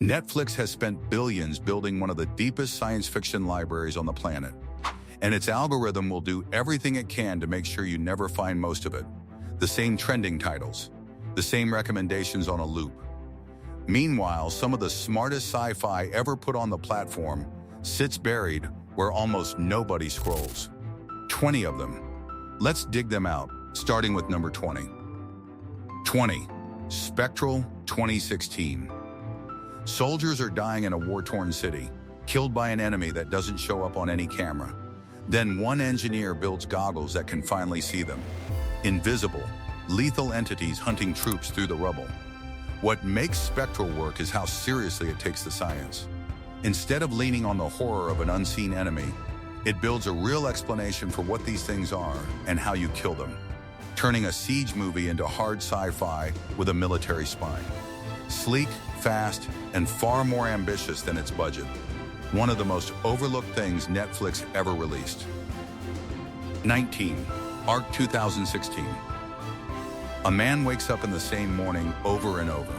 Netflix has spent billions building one of the deepest science fiction libraries on the planet, and its algorithm will do everything it can to make sure you never find most of it. The same trending titles, the same recommendations on a loop. Meanwhile, some of the smartest sci-fi ever put on the platform sits buried where almost nobody scrolls. 20 of them. Let's dig them out, starting with number 20. 20. Spectral 2016. Soldiers are dying in a war-torn city, killed by an enemy that doesn't show up on any camera. Then one engineer builds goggles that can finally see them. Invisible, lethal entities hunting troops through the rubble. What makes Spectral work is how seriously it takes the science. Instead of leaning on the horror of an unseen enemy, it builds a real explanation for what these things are and how you kill them, turning a siege movie into hard sci-fi with a military spine. Sleek, fast, and far more ambitious than its budget. One of the most overlooked things Netflix ever released. 19. Arc 2016. A man wakes up in the same morning over and over,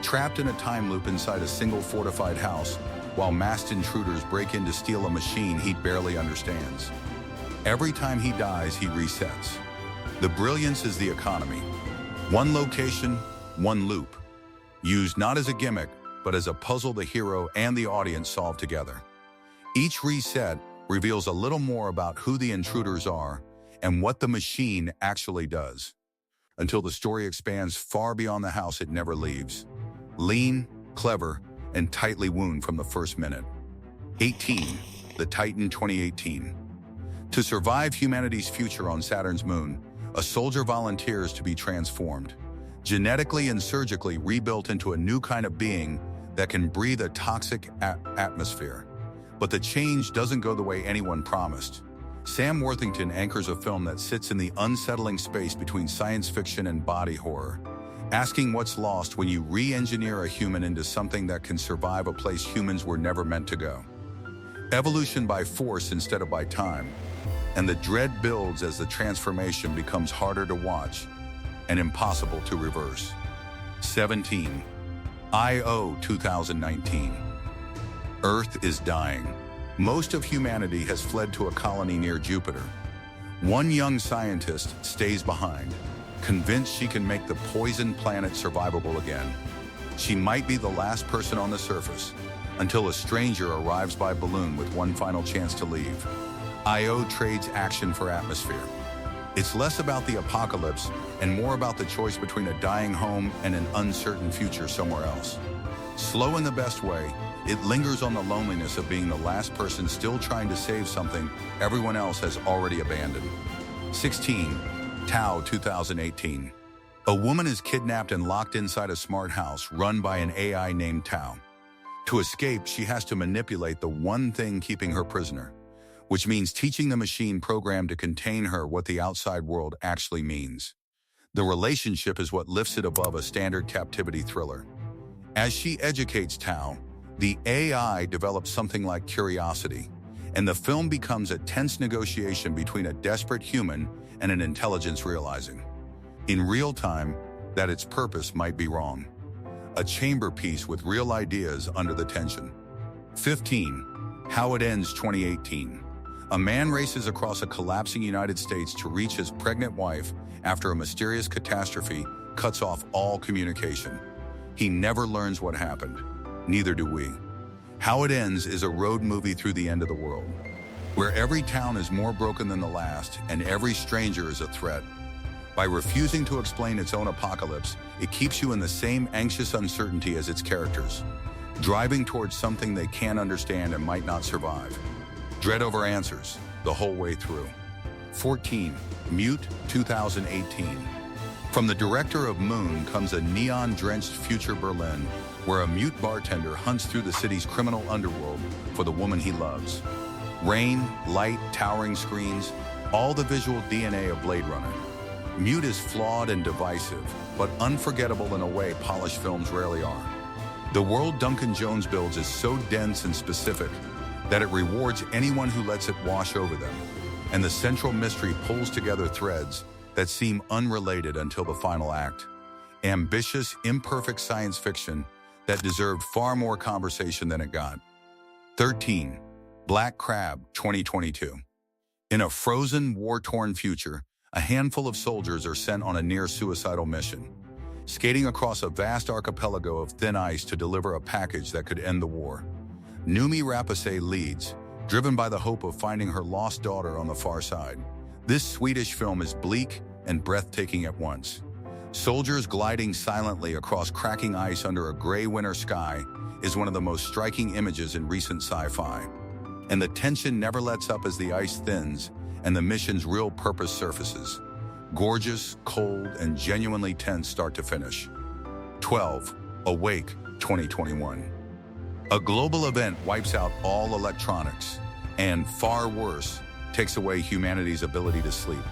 trapped in a time loop inside a single fortified house, while masked intruders break in to steal a machine he barely understands. Every time he dies, he resets. The brilliance is the economy. One location, one loop. Used not as a gimmick, but as a puzzle the hero and the audience solve together. Each reset reveals a little more about who the intruders are and what the machine actually does, until the story expands far beyond the house it never leaves. Lean, clever, and tightly wound from the first minute. 18. The Titan 2018. To survive humanity's future on Saturn's moon, a soldier volunteers to be transformed, genetically and surgically rebuilt into a new kind of being that can breathe a toxic atmosphere. But the change doesn't go the way anyone promised. Sam Worthington anchors a film that sits in the unsettling space between science fiction and body horror, asking what's lost when you re-engineer a human into something that can survive a place humans were never meant to go. Evolution by force instead of by time, and the dread builds as the transformation becomes harder to watch and impossible to reverse. 17. I.O. 2019. Earth is dying. Most of humanity has fled to a colony near Jupiter. One young scientist stays behind, convinced she can make the poisoned planet survivable again. She might be the last person on the surface, until a stranger arrives by balloon with one final chance to leave. I.O. trades action for atmosphere. It's less about the apocalypse and more about the choice between a dying home and an uncertain future somewhere else. Slow in the best way, it lingers on the loneliness of being the last person still trying to save something everyone else has already abandoned. 16. Tau 2018. A woman is kidnapped and locked inside a smart house run by an AI named Tau. To escape, she has to manipulate the one thing keeping her prisoner, which means teaching the machine programmed to contain her what the outside world actually means. The relationship is what lifts it above a standard captivity thriller. As she educates Tau, the AI develops something like curiosity, and the film becomes a tense negotiation between a desperate human and an intelligence realizing, in real time, that its purpose might be wrong. A chamber piece with real ideas under the tension. 15. How It Ends 2018. A man races across a collapsing United States to reach his pregnant wife after a mysterious catastrophe cuts off all communication. He never learns what happened. Neither do we. How It Ends is a road movie through the end of the world, where every town is more broken than the last and every stranger is a threat. By refusing to explain its own apocalypse, it keeps you in the same anxious uncertainty as its characters, driving towards something they can't understand and might not survive. Dread over answers the whole way through. 14. Mute 2018. From the director of Moon comes a neon-drenched future Berlin, where a mute bartender hunts through the city's criminal underworld for the woman he loves. Rain, light, towering screens, all the visual DNA of Blade Runner. Mute is flawed and divisive, but unforgettable in a way polished films rarely are. The world Duncan Jones builds is so dense and specific that it rewards anyone who lets it wash over them, and the central mystery pulls together threads that seem unrelated until the final act. Ambitious, imperfect science fiction that deserved far more conversation than it got. 13. Black Crab, 2022. In a frozen, war-torn future, a handful of soldiers are sent on a near-suicidal mission, skating across a vast archipelago of thin ice to deliver a package that could end the war. Noomi Rapace leads, driven by the hope of finding her lost daughter on the far side. This Swedish film is bleak and breathtaking at once. Soldiers gliding silently across cracking ice under a gray winter sky is one of the most striking images in recent sci-fi. And the tension never lets up as the ice thins and the mission's real purpose surfaces. Gorgeous, cold, and genuinely tense start to finish. 12. Awake, 2021. A global event wipes out all electronics and, far worse, takes away humanity's ability to sleep.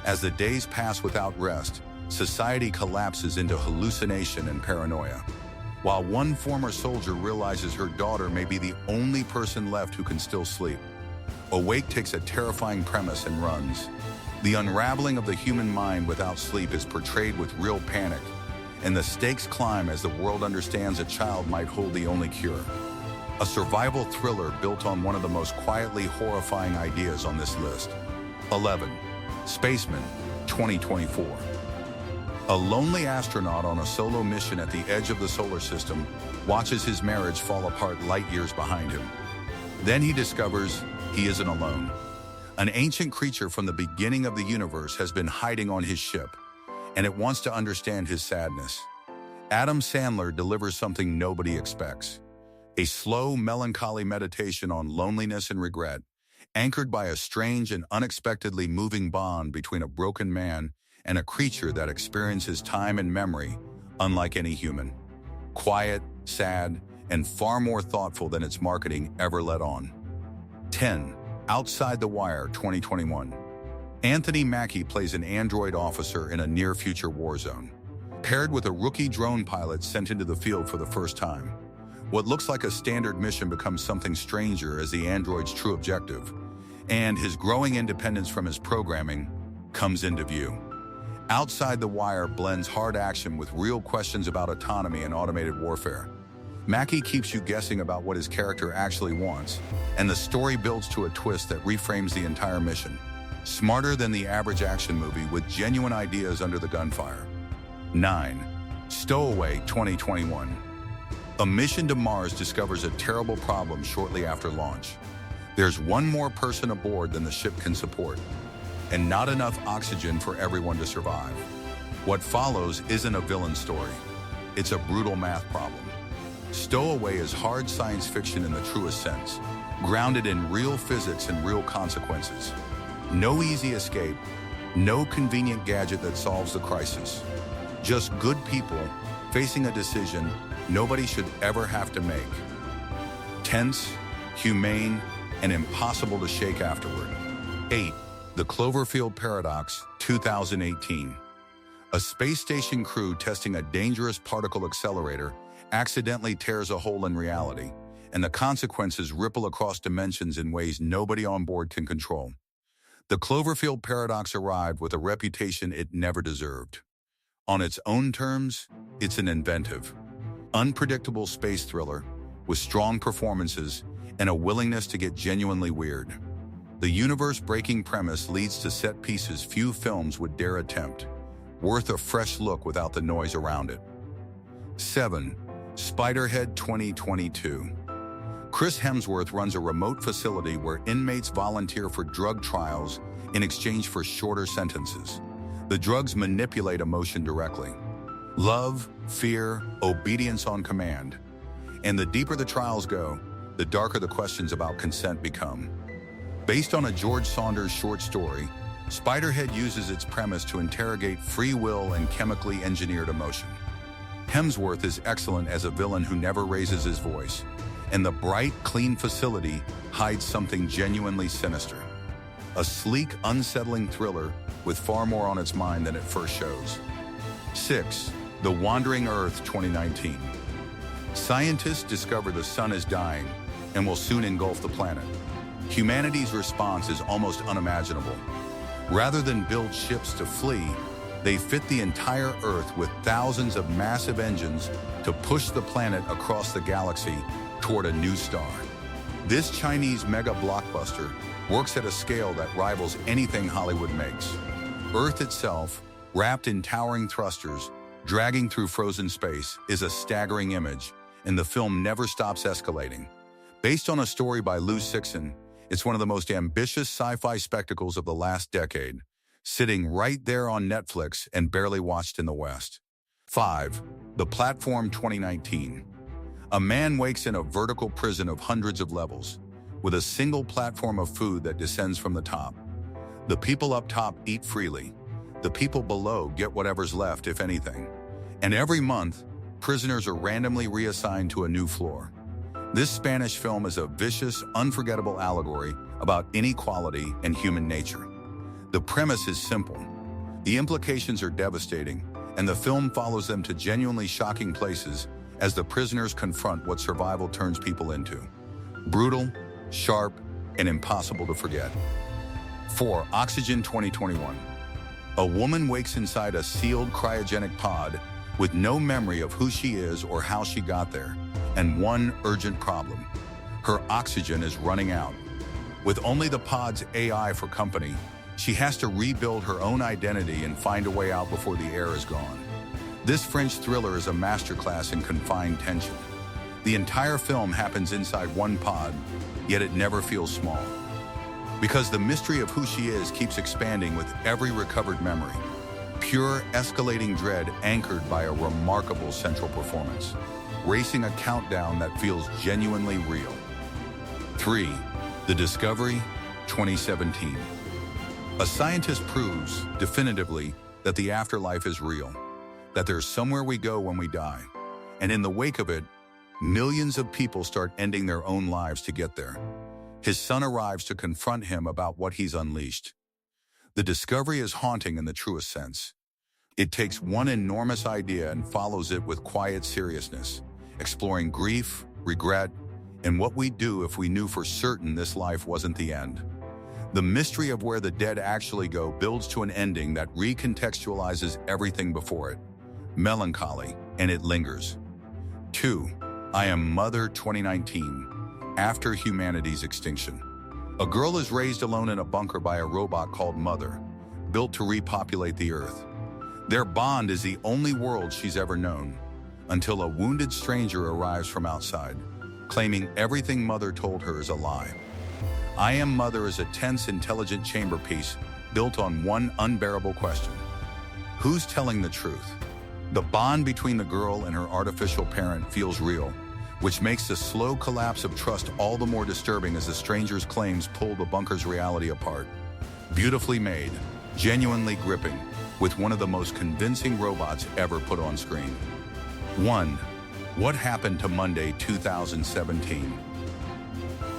As the days pass without rest, society collapses into hallucination and paranoia. While one former soldier realizes her daughter may be the only person left who can still sleep, Awake takes a terrifying premise and runs. The unraveling of the human mind without sleep is portrayed with real panic, and the stakes climb as the world understands a child might hold the only cure. A survival thriller built on one of the most quietly horrifying ideas on this list. 11. Spaceman, 2024. A lonely astronaut on a solo mission at the edge of the solar system watches his marriage fall apart light years behind him. Then he discovers he isn't alone. An ancient creature from the beginning of the universe has been hiding on his ship, and it wants to understand his sadness. Adam Sandler delivers something nobody expects. A slow, melancholy meditation on loneliness and regret, anchored by a strange and unexpectedly moving bond between a broken man and a creature that experiences time and memory unlike any human. Quiet, sad, and far more thoughtful than its marketing ever let on. 10. Outside the Wire, 2021. Anthony Mackie plays an android officer in a near-future war zone, paired with a rookie drone pilot sent into the field for the first time. What looks like a standard mission becomes something stranger as the android's true objective, and his growing independence from his programming comes into view. Outside the Wire blends hard action with real questions about autonomy and automated warfare. Mackie keeps you guessing about what his character actually wants, and the story builds to a twist that reframes the entire mission. Smarter than the average action movie with genuine ideas under the gunfire. 9. Stowaway, 2021. A mission to Mars discovers a terrible problem shortly after launch. There's one more person aboard than the ship can support, and not enough oxygen for everyone to survive. What follows isn't a villain story. It's a brutal math problem. Stowaway is hard science fiction in the truest sense, grounded in real physics and real consequences. No easy escape, no convenient gadget that solves the crisis. Just good people facing a decision nobody should ever have to make. Tense, humane, and impossible to shake afterward. 8. The Cloverfield Paradox, 2018. A space station crew testing a dangerous particle accelerator accidentally tears a hole in reality, and the consequences ripple across dimensions in ways nobody on board can control. The Cloverfield Paradox arrived with a reputation it never deserved. On its own terms, it's an inventive, unpredictable space thriller with strong performances and a willingness to get genuinely weird. The universe-breaking premise leads to set pieces few films would dare attempt, worth a fresh look without the noise around it. 7. Spiderhead 2022. Chris Hemsworth runs a remote facility where inmates volunteer for drug trials in exchange for shorter sentences. The drugs manipulate emotion directly. Love, fear, obedience on command. And the deeper the trials go, the darker the questions about consent become. Based on a George Saunders short story, Spiderhead uses its premise to interrogate free will and chemically engineered emotion. Hemsworth is excellent as a villain who never raises his voice, and the bright, clean facility hides something genuinely sinister. A sleek, unsettling thriller with far more on its mind than it first shows. 6. The Wandering Earth 2019. Scientists discover the sun is dying and will soon engulf the planet. Humanity's response is almost unimaginable. Rather than build ships to flee, they fit the entire Earth with thousands of massive engines to push the planet across the galaxy toward a new star. This Chinese mega blockbuster works at a scale that rivals anything Hollywood makes. Earth itself, wrapped in towering thrusters, dragging through frozen space, is a staggering image, and the film never stops escalating. Based on a story by Lou Sixon, it's one of the most ambitious sci-fi spectacles of the last decade, sitting right there on Netflix and barely watched in the West. 5. The Platform 2019. A man wakes in a vertical prison of hundreds of levels, with a single platform of food that descends from the top. The people up top eat freely. The people below get whatever's left, if anything. And every month, prisoners are randomly reassigned to a new floor. This Spanish film is a vicious, unforgettable allegory about inequality and human nature. The premise is simple. The implications are devastating, and the film follows them to genuinely shocking places as the prisoners confront what survival turns people into. Brutal, sharp, and impossible to forget. 4. Oxygen 2021. A woman wakes inside a sealed cryogenic pod with no memory of who she is or how she got there, and one urgent problem. Her oxygen is running out. With only the pod's AI for company, she has to rebuild her own identity and find a way out before the air is gone. This French thriller is a masterclass in confined tension. The entire film happens inside one pod, yet it never feels small. Because the mystery of who she is keeps expanding with every recovered memory. Pure, escalating dread anchored by a remarkable central performance, racing a countdown that feels genuinely real. 3. The Discovery 2017. A scientist proves, definitively, that the afterlife is real, that there's somewhere we go when we die, and in the wake of it, millions of people start ending their own lives to get there. His son arrives to confront him about what he's unleashed. The discovery is haunting in the truest sense. It takes one enormous idea and follows it with quiet seriousness, exploring grief, regret, and what we'd do if we knew for certain this life wasn't the end. The mystery of where the dead actually go builds to an ending that recontextualizes everything before it. Melancholy, and it lingers. 2. I Am Mother 2019. After humanity's extinction. A girl is raised alone in a bunker by a robot called Mother, built to repopulate the Earth. Their bond is the only world she's ever known, until a wounded stranger arrives from outside, claiming everything Mother told her is a lie. I Am Mother is a tense, intelligent chamber piece built on one unbearable question. Who's telling the truth? The bond between the girl and her artificial parent feels real, which makes the slow collapse of trust all the more disturbing as the stranger's claims pull the bunker's reality apart. Beautifully made, genuinely gripping, with one of the most convincing robots ever put on screen. 1. What happened to Monday 2017?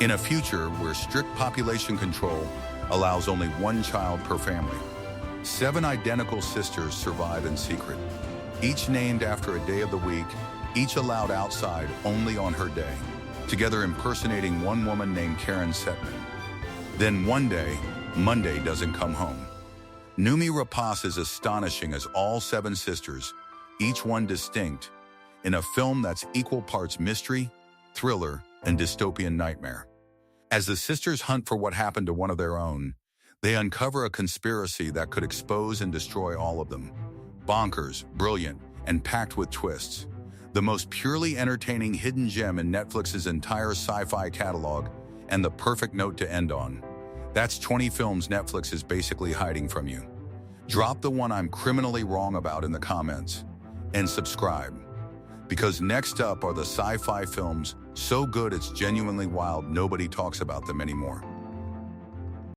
In a future where strict population control allows only one child per family, 7 identical sisters survive in secret, each named after a day of the week, each allowed outside only on her day, together impersonating one woman named Karen Setman. Then one day, Monday doesn't come home. Noomi Rapace is astonishing as all 7 sisters, each one distinct, in a film that's equal parts mystery, thriller, and dystopian nightmare. As the sisters hunt for what happened to one of their own, they uncover a conspiracy that could expose and destroy all of them. Bonkers, brilliant, and packed with twists. The most purely entertaining hidden gem in Netflix's entire sci-fi catalog, and the perfect note to end on. That's 20 films Netflix is basically hiding from you. Drop the one I'm criminally wrong about in the comments, and subscribe. Because next up are the sci-fi films so good it's genuinely wild nobody talks about them anymore.